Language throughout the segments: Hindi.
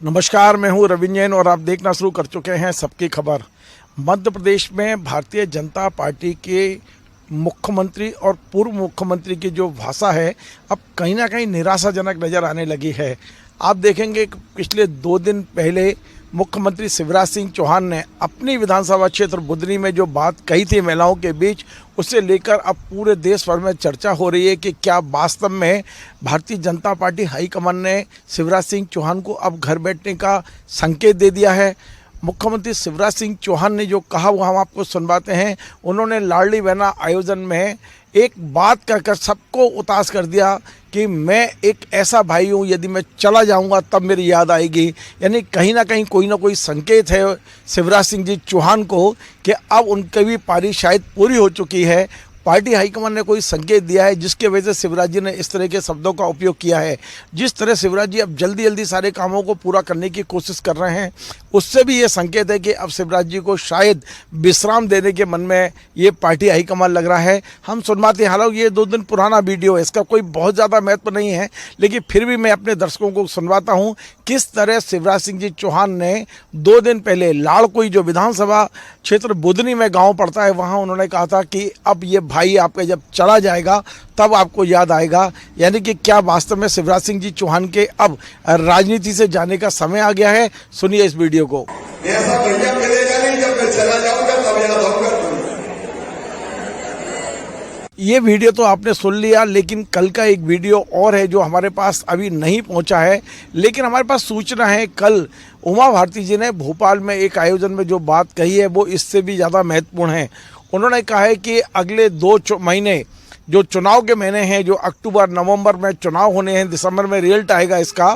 नमस्कार, मैं हूं रविंद्र जैन और आप देखना शुरू कर चुके हैं सबकी खबर। मध्य प्रदेश में भारतीय जनता पार्टी के मुख्यमंत्री और पूर्व मुख्यमंत्री की जो भाषा है अब कहीं ना कहीं निराशाजनक नज़र आने लगी है। आप देखेंगे कि पिछले 2 दिन पहले मुख्यमंत्री शिवराज सिंह चौहान ने अपनी विधानसभा क्षेत्र बुधनी में जो बात कही थी महिलाओं के बीच, उसे लेकर अब पूरे देश भर में चर्चा हो रही है कि क्या वास्तव में भारतीय जनता पार्टी हाईकमान ने शिवराज सिंह चौहान को अब घर बैठने का संकेत दे दिया है। मुख्यमंत्री शिवराज सिंह चौहान ने जो कहा वो हम आपको सुनवाते हैं। उन्होंने लाडली बहना आयोजन में एक बात कहकर सबको उदास कर दिया कि मैं एक ऐसा भाई हूँ, यदि मैं चला जाऊँगा तब मेरी याद आएगी। यानी कहीं ना कोई संकेत है शिवराज सिंह जी चौहान को कि अब उनकी भी पारी शायद पूरी हो चुकी है। पार्टी हाईकमान ने कोई संकेत दिया है जिसके वजह से शिवराज जी ने इस तरह के शब्दों का उपयोग किया है। जिस तरह शिवराज जी अब जल्दी सारे कामों को पूरा करने की कोशिश कर रहे हैं, उससे भी ये संकेत है कि अब शिवराज जी को शायद विश्राम देने के मन में ये पार्टी हाईकमान लग रहा है। हम सुनवाते हैं, हालांकि ये 2 दिन पुराना वीडियो है, इसका कोई बहुत ज़्यादा महत्व नहीं है, लेकिन फिर भी मैं अपने दर्शकों को सुनवाता हूँ किस तरह शिवराज सिंह जी चौहान ने 2 दिन पहले लाड़कुई जो विधानसभा क्षेत्र बुधनी में गाँव पड़ता है, वहाँ उन्होंने कहा था कि अब ये भाई आपका जब चला जाएगा तब आपको याद आएगा। यानी कि क्या वास्तव में शिवराज सिंह जी चौहान के अब राजनीति से जाने का समय आ गया है? सुनिए इस वीडियो को। ऐसा भैया मिलेगा नहीं, जब मैं चला जाऊंगा तब याद होगा। ये वीडियो तो आपने सुन लिया, लेकिन कल का एक वीडियो और है जो हमारे पास अभी नहीं पहुंचा है, लेकिन हमारे पास सूचना है कल उमा भारती जी ने भोपाल में एक आयोजन में जो बात कही है वो इससे भी ज़्यादा महत्वपूर्ण है। उन्होंने कहा है कि अगले 2 महीने जो चुनाव के महीने हैं, जो अक्टूबर नवंबर में चुनाव होने हैं, दिसंबर में रिजल्ट आएगा इसका,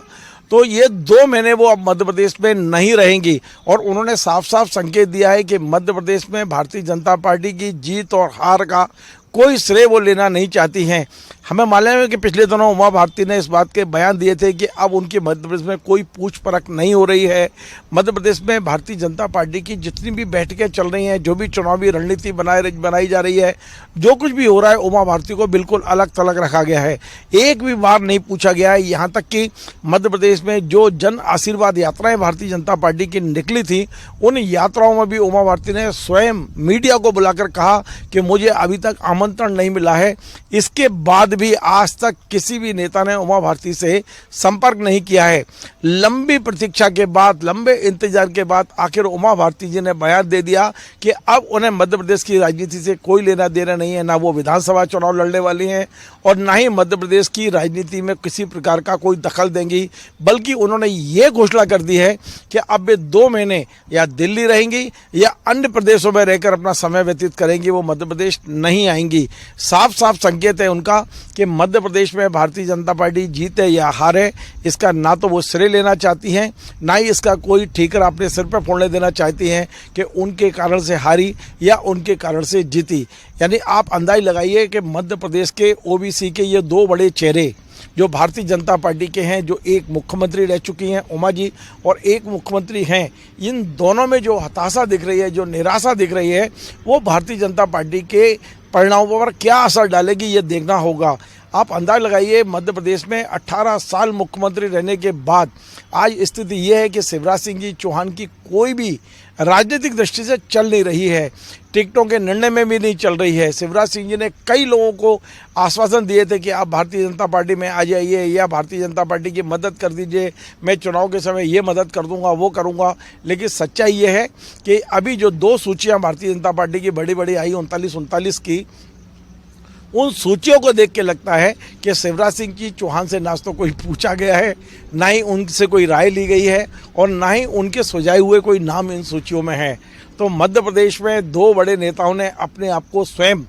तो ये 2 महीने वो अब मध्य प्रदेश में नहीं रहेंगी। और उन्होंने साफ संकेत दिया है कि मध्य प्रदेश में भारतीय जनता पार्टी की जीत और हार का कोई श्रेय वो लेना नहीं चाहती हैं। हमें मालूम है कि पिछले दिनों उमा भारती ने इस बात के बयान दिए थे कि अब उनकी मध्य प्रदेश में कोई पूछ परख नहीं हो रही है। मध्य प्रदेश में भारतीय जनता पार्टी की जितनी भी बैठकें चल रही हैं, जो भी चुनावी रणनीति बनाई जा रही है, जो कुछ भी हो रहा है, उमा भारती को बिल्कुल अलग थलग रखा गया है। एक भी बार नहीं पूछा गया है। यहाँ तक कि मध्य प्रदेश में जो जन आशीर्वाद यात्राएं भारतीय जनता पार्टी की निकली थी, उन यात्राओं में भी उमा भारती ने स्वयं मीडिया को बुलाकर कहा कि मुझे अभी तक आमंत्रण नहीं मिला है। इसके बाद भी आज तक किसी भी नेता ने उमा भारती से संपर्क नहीं किया है। लंबी प्रतीक्षा के बाद, लंबे इंतजार के बाद आखिर उमा भारती जी ने बयान दे दिया कि अब उन्हें मध्य प्रदेश की राजनीति से कोई लेना देना नहीं है। ना वो विधानसभा चुनाव लड़ने वाली हैं और ना ही मध्य प्रदेश की राजनीति में किसी प्रकार का कोई दखल देंगी, बल्कि उन्होंने ये घोषणा कर दी है कि अब वे 2 महीने या दिल्ली रहेंगी या अन्य प्रदेशों में रहकर अपना समय व्यतीत करेंगी, वो मध्य प्रदेश नहीं आएंगी। साफ संकेत है उनका कि मध्य प्रदेश में भारतीय जनता पार्टी जीते या हारे, इसका ना तो वो श्रेय लेना चाहती हैं, ना ही इसका कोई ठीकर अपने सिर पर फोड़ने देना चाहती हैं कि उनके कारण से हारी या उनके कारण से जीती। यानी आप अंदाज लगाइए कि मध्य प्रदेश के ओबीसी के ये 2 बड़े चेहरे जो भारतीय जनता पार्टी के हैं, जो एक मुख्यमंत्री रह चुकी हैं उमा जी और एक मुख्यमंत्री हैं, इन दोनों में जो हताशा दिख रही है, जो निराशा दिख रही है, वो भारतीय जनता पार्टी के परिणामों पर क्या असर डालेगी ये देखना होगा। आप अंदाज लगाइए, मध्य प्रदेश में 18 साल मुख्यमंत्री रहने के बाद आज स्थिति ये है कि शिवराज सिंह जी चौहान की कोई भी राजनीतिक दृष्टि से चल नहीं रही है, टिकटों के निर्णय में भी नहीं चल रही है। शिवराज सिंह जी ने कई लोगों को आश्वासन दिए थे कि आप भारतीय जनता पार्टी में आ जाइए या भारतीय जनता पार्टी की मदद कर दीजिए, मैं चुनाव के समय ये मदद कर दूंगा, वो करूंगा। लेकिन सच्चाई ये है कि अभी जो 2 सूचियाँ भारतीय जनता पार्टी की बड़ी आई 39 की, उन सूचियों को देख के लगता है कि शिवराज सिंह जी चौहान से ना तो कोई पूछा गया है, ना ही उनसे कोई राय ली गई है और ना ही उनके सुझाए हुए कोई नाम इन सूचियों में है। तो मध्य प्रदेश में 2 बड़े नेताओं ने अपने आप को स्वयं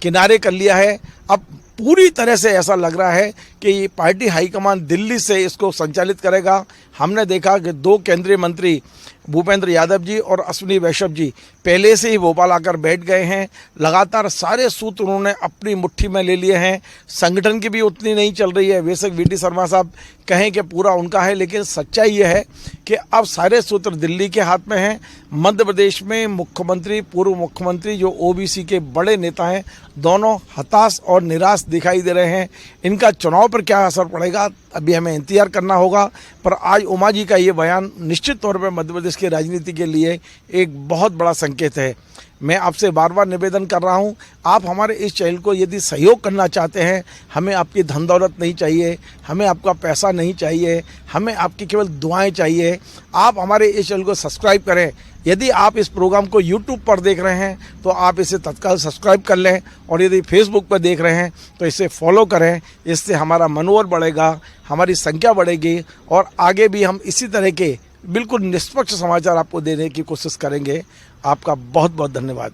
किनारे कर लिया है। अब पूरी तरह से ऐसा लग रहा है कि ये पार्टी हाईकमान दिल्ली से इसको संचालित करेगा। हमने देखा कि 2 केंद्रीय मंत्री भूपेंद्र यादव जी और अश्विनी वैष्णव जी पहले से ही भोपाल आकर बैठ गए हैं। लगातार सारे सूत्र उन्होंने अपनी मुट्ठी में ले लिए हैं। संगठन की भी उतनी नहीं चल रही है। बेशक वीटी शर्मा साहब कहें कि पूरा उनका है, लेकिन सच्चाई ये है कि अब सारे सूत्र दिल्ली के हाथ में हैं। मध्य प्रदेश में मुख्यमंत्री, पूर्व मुख्यमंत्री जो ओबीसी के बड़े नेता हैं, दोनों हताश और निराश दिखाई दे रहे हैं। इनका चुनाव पर क्या असर पड़ेगा अभी हमें इंतजार करना होगा। पर आज उमा जी का ये बयान निश्चित तौर पर मध्य प्रदेश की राजनीति के लिए एक बहुत बड़ा संकेत है। मैं आपसे बार बार निवेदन कर रहा हूं, आप हमारे इस चैनल को यदि सहयोग करना चाहते हैं, हमें आपकी धन दौलत नहीं चाहिए, हमें आपका पैसा नहीं चाहिए, हमें आपकी केवल दुआएं चाहिए। आप हमारे इस चैनल को सब्सक्राइब करें। यदि आप इस प्रोग्राम को यूट्यूब पर देख रहे हैं तो आप इसे तत्काल सब्सक्राइब कर लें, और यदि फेसबुक पर देख रहे हैं तो इसे फॉलो करें। इससे हमारा मनोबल बढ़ेगा, हमारी संख्या बढ़ेगी, और आगे भी हम इसी तरह के बिल्कुल निष्पक्ष समाचार आपको देने की कोशिश करेंगे। आपका बहुत बहुत धन्यवाद।